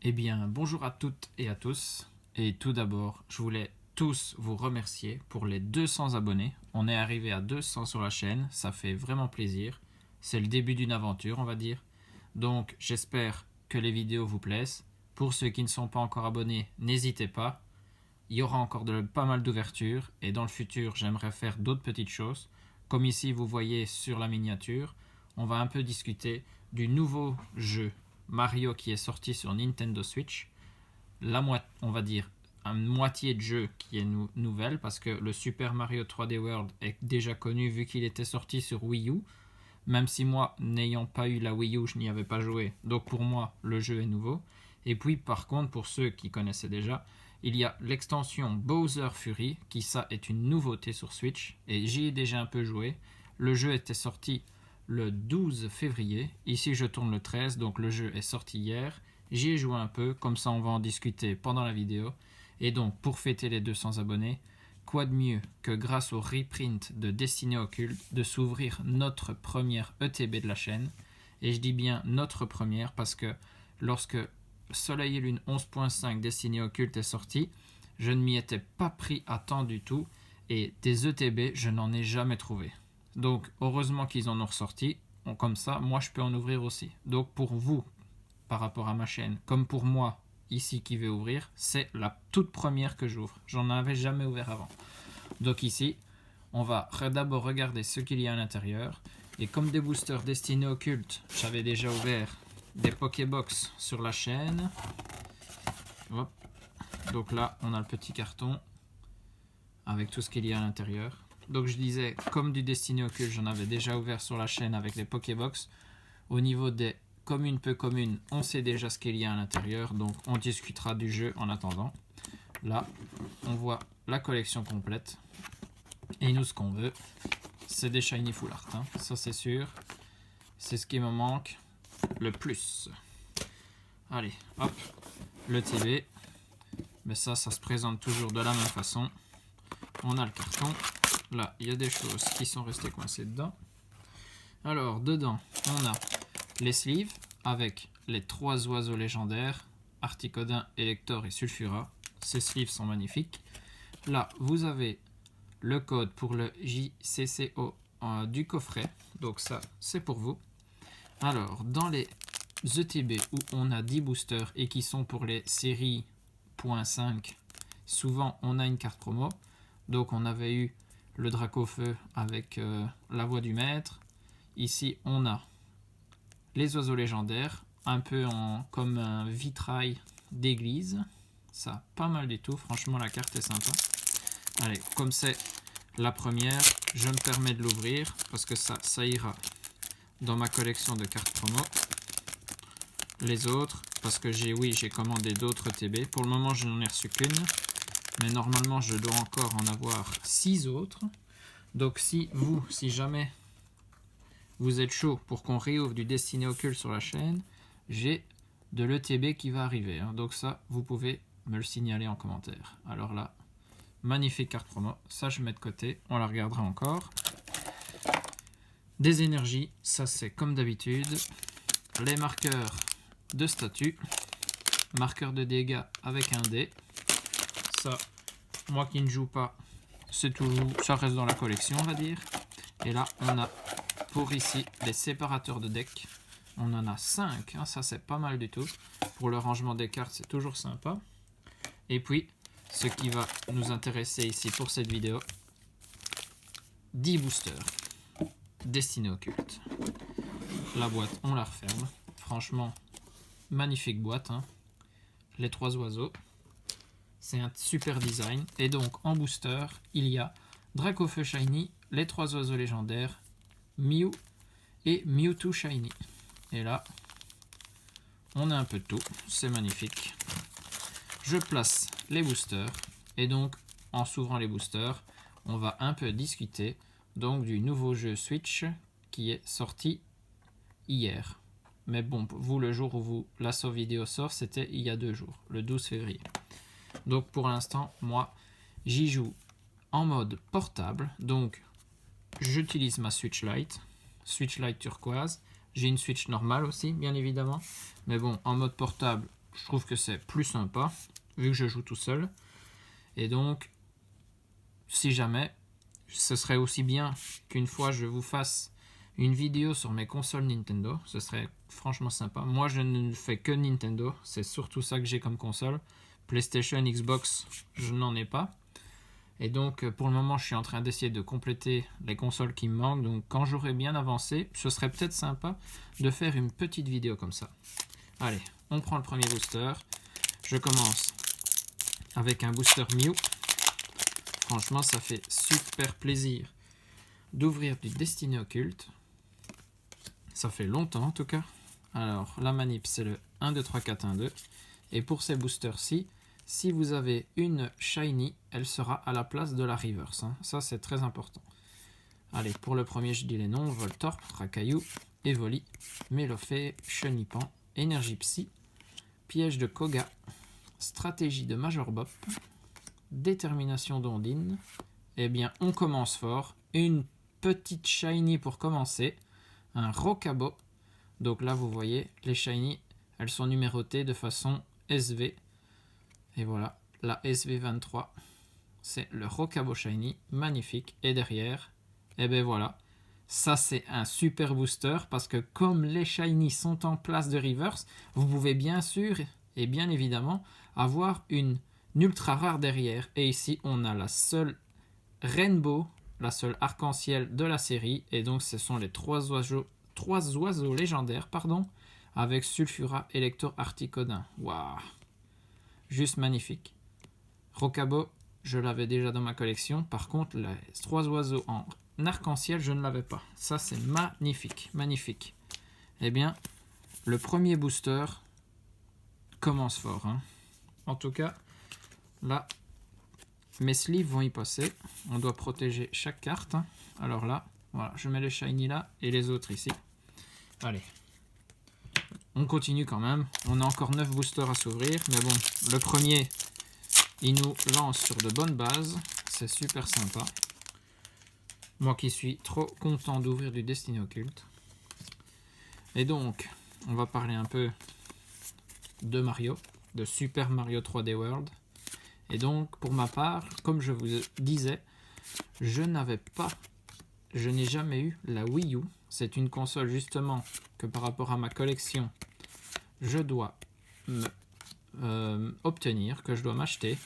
Eh bien, bonjour à toutes et à tous. Et tout d'abord, je voulais tous vous remercier pour les 200 abonnés. On est arrivé à 200 sur la chaîne, ça fait vraiment plaisir. C'est le début d'une aventure, on va dire. Donc, j'espère que les vidéos vous plaisent. Pour ceux qui ne sont pas encore abonnés, n'hésitez pas. Il y aura encore pas mal d'ouvertures et dans le futur, j'aimerais faire d'autres petites choses. Comme ici, vous voyez sur la miniature, on va un peu discuter du nouveau jeu Mario qui est sorti sur Nintendo Switch. On va dire une moitié de jeu qui est nouvelle parce que le Super Mario 3D World est déjà connu vu qu'il était sorti sur Wii U. Même si moi, n'ayant pas eu la Wii U, je n'y avais pas joué. Donc pour moi, le jeu est nouveau. Et puis par contre, pour ceux qui connaissaient déjà, il y a l'extension Bowser Fury, qui ça est une nouveauté sur Switch. Et j'y ai déjà un peu joué. Le jeu était sorti le 12 février. Ici, je tourne le 13, donc le jeu est sorti hier. J'y ai joué un peu, comme ça on va en discuter pendant la vidéo. Et donc, pour fêter les 200 abonnés, quoi de mieux que grâce au reprint de Destiny Occulte de s'ouvrir notre première ETB de la chaîne. Et je dis bien notre première parce que lorsque Soleil et Lune 11.5 Destiny Occulte est sorti, je ne m'y étais pas pris à temps du tout et des ETB, je n'en ai jamais trouvé. Donc, heureusement qu'ils en ont ressorti. Comme ça, moi, je peux en ouvrir aussi. Donc, pour vous, par rapport à ma chaîne, comme pour moi, ici, qui vais ouvrir, c'est la toute première que j'ouvre. J'en avais jamais ouvert avant. Donc ici, on va d'abord regarder ce qu'il y a à l'intérieur. Et comme des boosters Destiny Occulte, j'avais déjà ouvert des Pokébox sur la chaîne. Hop. Donc là, on a le petit carton avec tout ce qu'il y a à l'intérieur. Donc je disais, comme du Destiny Occulte, j'en avais déjà ouvert sur la chaîne avec les Pokébox. Au niveau des communes peu communes, on sait déjà ce qu'il y a à l'intérieur, donc on discutera du jeu en attendant. Là, on voit la collection complète. Et nous, ce qu'on veut, c'est des Shiny Full Art. Hein. Ça, c'est sûr. C'est ce qui me manque le plus. Allez, hop, le TB. Mais ça se présente toujours de la même façon. On a le carton. Là, il y a des choses qui sont restées coincées dedans. Alors, dedans, on a les sleeves avec les 3 oiseaux légendaires, Articodin, Elector et Sulfura. Ces sleeves sont magnifiques. Là, vous avez le code pour le JCCO du coffret. Donc ça, c'est pour vous. Alors, dans les ETB où on a 10 boosters et qui sont pour les séries .5, souvent on a une carte promo. Donc on avait eu le Dracofeu avec la voix du maître. Ici, on a les oiseaux légendaires, un peu comme un vitrail d'église. Ça, pas mal du tout. Franchement, la carte est sympa. Allez, comme c'est la première, je me permets de l'ouvrir parce que ça ira dans ma collection de cartes promo. Les autres, parce que j'ai commandé d'autres TB. Pour le moment, je n'en ai reçu qu'une. Mais normalement, je dois encore en avoir 6 autres. Donc si jamais vous êtes chaud pour qu'on réouvre du Destiny Occulte sur la chaîne, j'ai de l'ETB qui va arriver. Hein. Donc ça, vous pouvez me le signaler en commentaire. Alors là, magnifique carte promo. Ça, je mets de côté. On la regardera encore. Des énergies. Ça, c'est comme d'habitude. Les marqueurs de statut. Marqueur de dégâts avec un dé. Ça, moi qui ne joue pas, c'est toujours, ça reste dans la collection, on va dire. Et là, on a pour ici les séparateurs de deck. On en a 5. Hein, ça, c'est pas mal du tout. Pour le rangement des cartes, c'est toujours sympa. Et puis, ce qui va nous intéresser ici pour cette vidéo, 10 boosters Destiny Occulte. La boîte, on la referme. Franchement, magnifique boîte. Hein. Les 3 oiseaux. C'est un super design. Et donc, en booster, il y a Dracofeu Shiny, les 3 oiseaux légendaires, Mew et Mewtwo Shiny. Et là, on a un peu de tout. C'est magnifique. Je place les boosters. Et donc, en s'ouvrant les boosters, on va un peu discuter donc du nouveau jeu Switch qui est sorti hier. Mais bon, vous, le jour où la vidéo sort, c'était il y a 2 jours, le 12 février. Donc pour l'instant, moi, j'y joue en mode portable. Donc, j'utilise ma Switch Lite turquoise. J'ai une Switch normale aussi, bien évidemment. Mais bon, en mode portable, je trouve que c'est plus sympa, vu que je joue tout seul. Et donc, si jamais, ce serait aussi bien qu'une fois je vous fasse une vidéo sur mes consoles Nintendo. Ce serait franchement sympa. Moi, je ne fais que Nintendo. C'est surtout ça que j'ai comme console. PlayStation, Xbox, je n'en ai pas. Et donc, pour le moment, je suis en train d'essayer de compléter les consoles qui me manquent. Donc, quand j'aurai bien avancé, ce serait peut-être sympa de faire une petite vidéo comme ça. Allez, on prend le premier booster. Je commence avec un booster Mew. Franchement, ça fait super plaisir d'ouvrir du Destiny Occulte. Ça fait longtemps en tout cas. Alors, la manip, c'est le 1, 2, 3, 4, 1, 2. Et pour ces boosters-ci, si vous avez une Shiny, elle sera à la place de la Reverse. Hein. Ça, c'est très important. Allez, pour le premier, je dis les noms. Voltorb, Rakaillou, Evoli, Melofée, Chenipan, Énergie Psy, Piège de Koga, Stratégie de Major Bop, Détermination d'Ondine. Eh bien, on commence fort. Une petite Shiny pour commencer. Un Rokabo. Donc là, vous voyez, les Shiny, elles sont numérotées de façon SV. Et voilà, la SV23, c'est le Rokabo Shiny, magnifique. Et derrière, et bien voilà, ça c'est un super booster parce que comme les Shiny sont en place de reverse, vous pouvez bien sûr et bien évidemment avoir une ultra rare derrière. Et ici, on a la seule Rainbow, la seule arc-en-ciel de la série. Et donc, ce sont les trois oiseaux légendaires, avec Sulfura, Elector, Articodin. Waouh! Juste magnifique. Rokabo, je l'avais déjà dans ma collection. Par contre, les trois oiseaux en arc-en-ciel, je ne l'avais pas. Ça, c'est magnifique, magnifique. Eh bien, le premier booster commence fort. Hein. En tout cas, là, mes sleeves vont y passer. On doit protéger chaque carte. Hein. Alors là, voilà, je mets les shiny là et les autres ici. Allez. On continue quand même. On a encore 9 boosters à s'ouvrir. Mais bon, le premier, il nous lance sur de bonnes bases. C'est super sympa. Moi qui suis trop content d'ouvrir du Destiny Occulte. Et donc, on va parler un peu de Mario, de Super Mario 3D World. Et donc, pour ma part, comme je vous disais, je n'ai jamais eu la Wii U. C'est une console justement que par rapport à ma collection, je dois obtenir, que je dois m'acheter.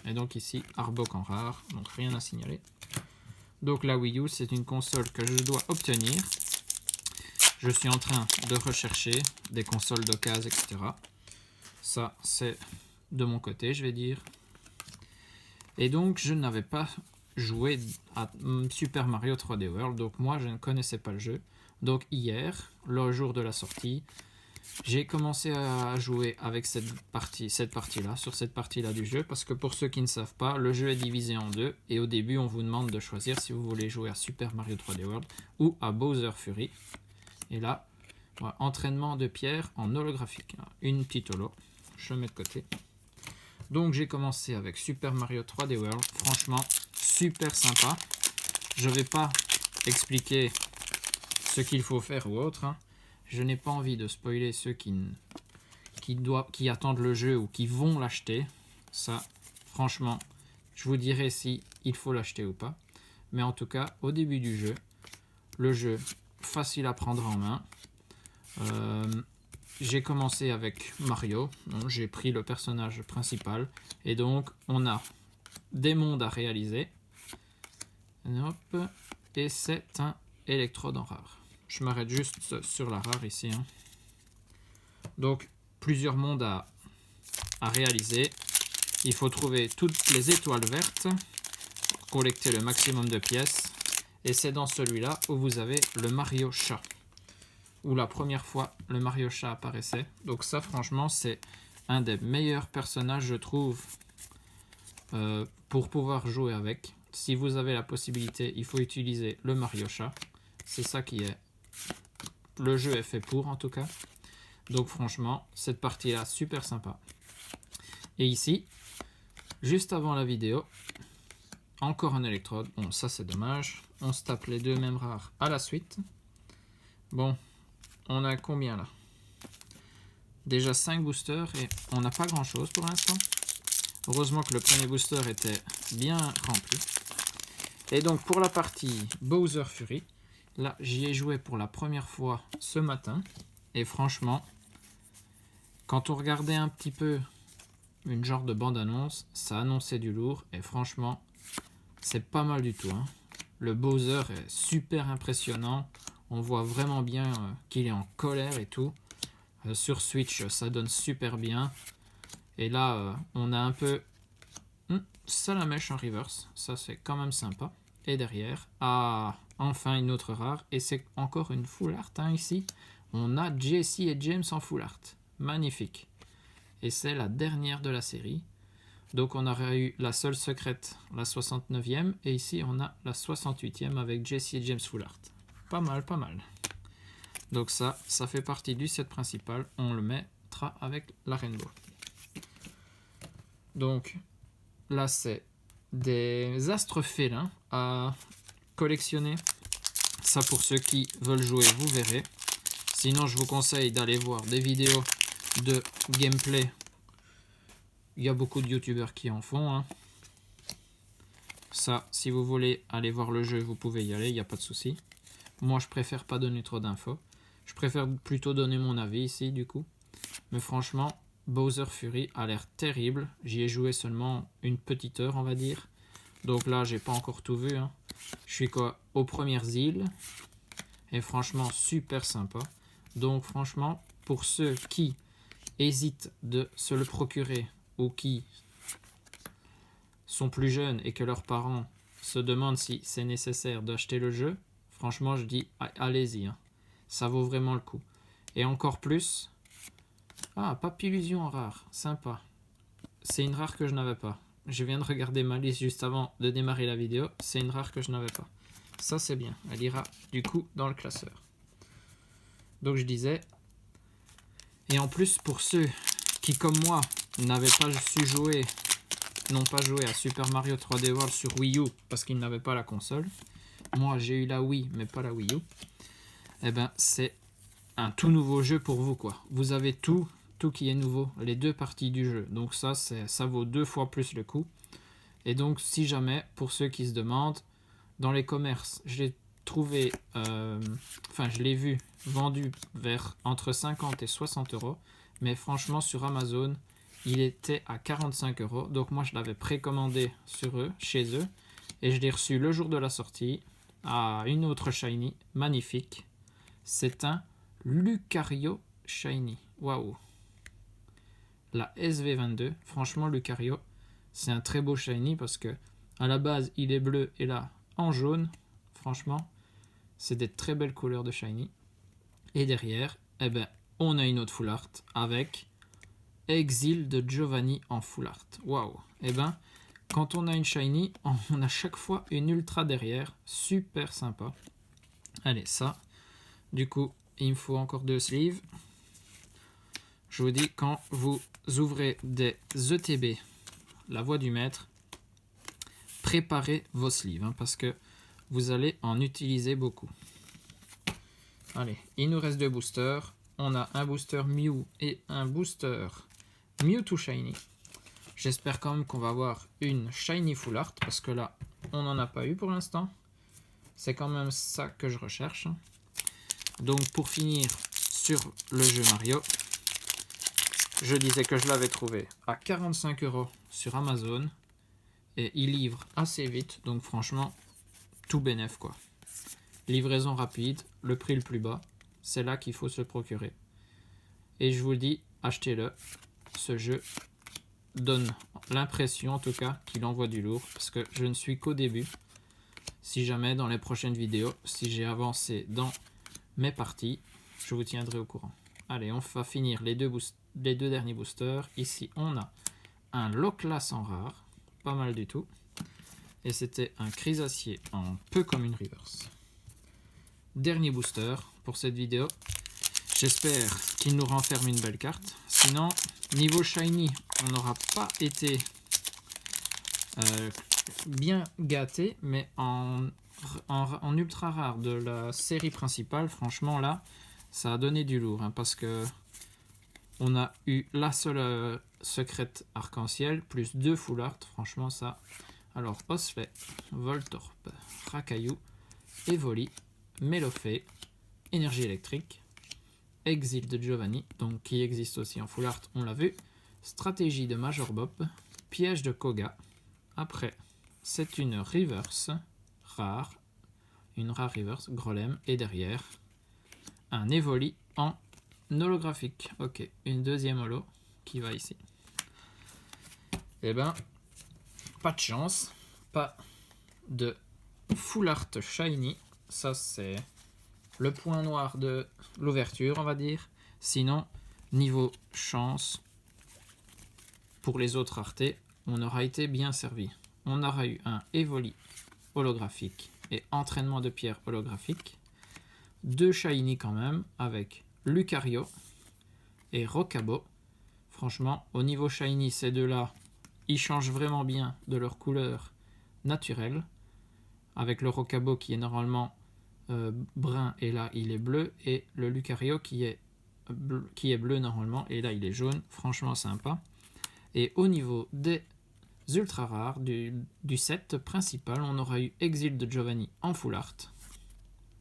Et donc ici, Arbok en rare, donc rien à signaler. Donc la Wii U, c'est une console que je dois obtenir. Je suis en train de rechercher des consoles d'occasion, etc. Ça, c'est de mon côté, je vais dire. Et donc, je n'avais pas joué à Super Mario 3D World. Donc moi, je ne connaissais pas le jeu. Donc hier, le jour de la sortie, j'ai commencé à jouer avec cette partie-là, sur cette partie-là du jeu, parce que pour ceux qui ne savent pas, le jeu est divisé en deux, et au début, on vous demande de choisir si vous voulez jouer à Super Mario 3D World ou à Bowser Fury. Et là, voilà, entraînement de pierre en holographique. Une petite holo, je le mets de côté. Donc j'ai commencé avec Super Mario 3D World, franchement, super sympa. Je ne vais pas expliquer ce qu'il faut faire ou autre, hein. Je n'ai pas envie de spoiler ceux qui attendent le jeu ou qui vont l'acheter. Ça, franchement, je vous dirai si il faut l'acheter ou pas. Mais en tout cas, au début du jeu, le jeu facile à prendre en main. J'ai commencé avec Mario. J'ai pris le personnage principal. Et donc, on a des mondes à réaliser. Hop. Et c'est un électrode en rare. Je m'arrête juste sur la rare ici. Hein. Donc, plusieurs mondes à réaliser. Il faut trouver toutes les étoiles vertes, collecter le maximum de pièces. Et c'est dans celui-là où vous avez le Mario Chat. Où la première fois, le Mario Chat apparaissait. Donc ça, franchement, c'est un des meilleurs personnages, je trouve, pour pouvoir jouer avec. Si vous avez la possibilité, il faut utiliser le Mario Chat. C'est ça qui est... Le jeu est fait pour, en tout cas. Donc franchement, cette partie-là, super sympa. Et ici, juste avant la vidéo, encore un électrode. Bon, ça c'est dommage. On se tape les deux mêmes rares à la suite. Bon, on a combien là? Déjà 5 boosters et on n'a pas grand chose pour l'instant. Heureusement que le premier booster était bien rempli. Et donc pour la partie Bowser Fury, là j'y ai joué pour la première fois ce matin. Et franchement, quand on regardait un petit peu une genre de bande-annonce, ça annonçait du lourd. Et franchement, c'est pas mal du tout, hein. Le Bowser est super impressionnant. On voit vraiment bien qu'il est en colère et tout. Sur Switch, ça donne super bien. Et là, on a un peu Salamèche en reverse. Ça, c'est quand même sympa. Et derrière, enfin une autre rare. Et c'est encore une full art hein, ici. On a Jesse et James en full art. Magnifique. Et c'est la dernière de la série. Donc on aurait eu la seule secrète, la 69e. Et ici, on a la 68e avec Jesse et James full art. Pas mal, pas mal. Donc ça fait partie du set principal. On le mettra avec la Rainbow. Donc là, c'est des astres félins à collectionner. Ça, pour ceux qui veulent jouer, vous verrez. Sinon, je vous conseille d'aller voir des vidéos de gameplay. Il y a beaucoup de youtubeurs qui en font. Hein. Ça, si vous voulez aller voir le jeu, vous pouvez y aller, il n'y a pas de souci. Moi, je préfère pas donner trop d'infos. Je préfère plutôt donner mon avis ici, du coup. Mais franchement, Bowser Fury a l'air terrible. J'y ai joué seulement une petite heure, on va dire. Donc là, j'ai pas encore tout vu. Hein. Je suis quoi aux premières îles. Et franchement, super sympa. Donc franchement, pour ceux qui hésitent de se le procurer ou qui sont plus jeunes et que leurs parents se demandent si c'est nécessaire d'acheter le jeu, franchement, je dis allez-y. Hein. Ça vaut vraiment le coup. Et encore plus... Ah, Papillusion en rare. Sympa. C'est une rare que je n'avais pas. Je viens de regarder ma liste juste avant de démarrer la vidéo. C'est une rare que je n'avais pas. Ça, c'est bien. Elle ira du coup dans le classeur. Donc, je disais... Et en plus, pour ceux qui, comme moi, n'avaient pas su jouer... n'ont pas joué à Super Mario 3D World sur Wii U parce qu'ils n'avaient pas la console. Moi, j'ai eu la Wii, mais pas la Wii U. Eh ben, c'est un tout nouveau jeu pour vous, quoi. Vous avez tout qui est nouveau, les deux parties du jeu. Donc ça vaut 2 fois plus le coup. Et donc, si jamais, pour ceux qui se demandent, dans les commerces, je l'ai trouvé, je l'ai vu vendu vers entre 50 et 60 euros. Mais franchement, sur Amazon, il était à 45 euros. Donc moi, je l'avais précommandé chez eux. Et je l'ai reçu le jour de la sortie. Ah, une autre Shiny, magnifique. C'est un Lucario Shiny. Waouh. La SV22. Franchement, Lucario, c'est un très beau Shiny parce que à la base, il est bleu et là, en jaune. Franchement, c'est des très belles couleurs de Shiny. Et derrière, eh ben, on a une autre full art avec Exil de Giovanni en full art. Waouh. Eh ben, quand on a une Shiny, on a chaque fois une ultra derrière. Super sympa. Allez, ça. Du coup, il me faut encore 2 sleeves. Je vous dis, quand vous ouvrez des ETB, la voix du maître, préparez vos sleeves. Hein, parce que vous allez en utiliser beaucoup. Allez, il nous reste 2 boosters. On a un booster Mew et un booster Mewtwo Shiny. J'espère quand même qu'on va avoir une Shiny Full Art, parce que là, on n'en a pas eu pour l'instant. C'est quand même ça que je recherche. Donc pour finir sur le jeu Mario, je disais que je l'avais trouvé à 45 euros sur Amazon. Et il livre assez vite, donc franchement, tout bénef quoi. Livraison rapide, le prix le plus bas, c'est là qu'il faut se le procurer. Et je vous le dis, achetez-le. Ce jeu donne l'impression en tout cas qu'il envoie du lourd, parce que je ne suis qu'au début. Si jamais dans les prochaines vidéos, si j'ai avancé dans mes parties, je vous tiendrai au courant. Allez, on va finir les deux derniers boosters. Ici, on a un Loclas en rare, pas mal du tout. Et c'était un Chrysacier en peu comme une reverse. Dernier booster pour cette vidéo. J'espère qu'il nous renferme une belle carte. Sinon, niveau Shiny, on n'aura pas été bien gâté, mais en ultra rare de la série principale, franchement là, ça a donné du lourd. Hein, parce que On a eu la seule secrète arc-en-ciel, plus 2 full art, franchement ça. Alors Osphey, Voltorb, Rakaillou, Evoli, Melofée, Énergie électrique, Exil de Giovanni, donc qui existe aussi en full art, on l'a vu. Stratégie de Major Bop, Piège de Koga. Après, c'est une reverse rare, une rare reverse, Grolem, et derrière, un Evoli en holographique. Ok, une deuxième holo qui va ici. Eh ben, pas de chance, pas de full art shiny. Ça, c'est le point noir de l'ouverture, on va dire. Sinon, niveau chance, pour les autres raretés, on aura été bien servi. On aura eu un Evoli holographique et entraînement de pierre holographique. 2 shiny quand même, avec Lucario et Rocabo. Franchement, au niveau shiny, ces deux-là, ils changent vraiment bien de leur couleur naturelle. Avec le Rocabo qui est normalement brun et là il est bleu, et le Lucario qui est bleu normalement et là il est jaune. Franchement sympa. Et au niveau des ultra rares du set principal, on aura eu Exil de Giovanni en full art,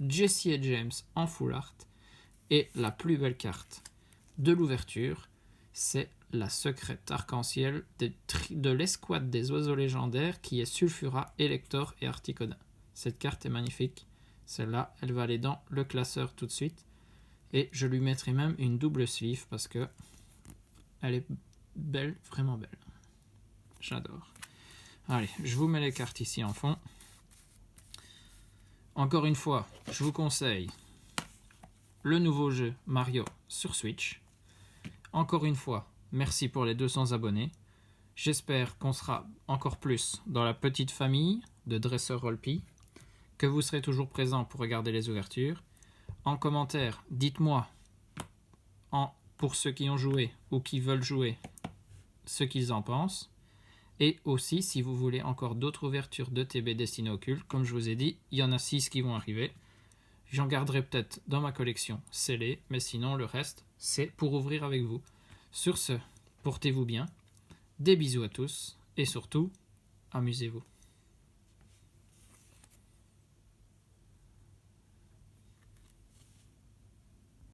Jesse et James en full art, et la plus belle carte de l'ouverture, c'est la secrète arc-en-ciel de l'escouade des oiseaux légendaires qui est Sulfura, Elector et Articoda. Cette carte est magnifique. Celle-là, elle va aller dans le classeur tout de suite. Et je lui mettrai même une double sleeve parce que elle est belle, vraiment belle. J'adore. Allez, je vous mets les cartes ici en fond. Encore une fois, je vous conseille le nouveau jeu Mario sur Switch. Encore une fois, merci pour les 200 abonnés. J'espère qu'on sera encore plus dans la petite famille de Dresseur Rollpi, que vous serez toujours présents pour regarder les ouvertures. En commentaire, dites-moi, pour ceux qui ont joué ou qui veulent jouer, ce qu'ils en pensent. Et aussi, si vous voulez encore d'autres ouvertures de TB destinées au culte, comme je vous ai dit, il y en a 6 qui vont arriver. J'en garderai peut-être dans ma collection scellée, mais sinon le reste, c'est pour ouvrir avec vous. Sur ce, portez-vous bien, des bisous à tous, et surtout, amusez-vous.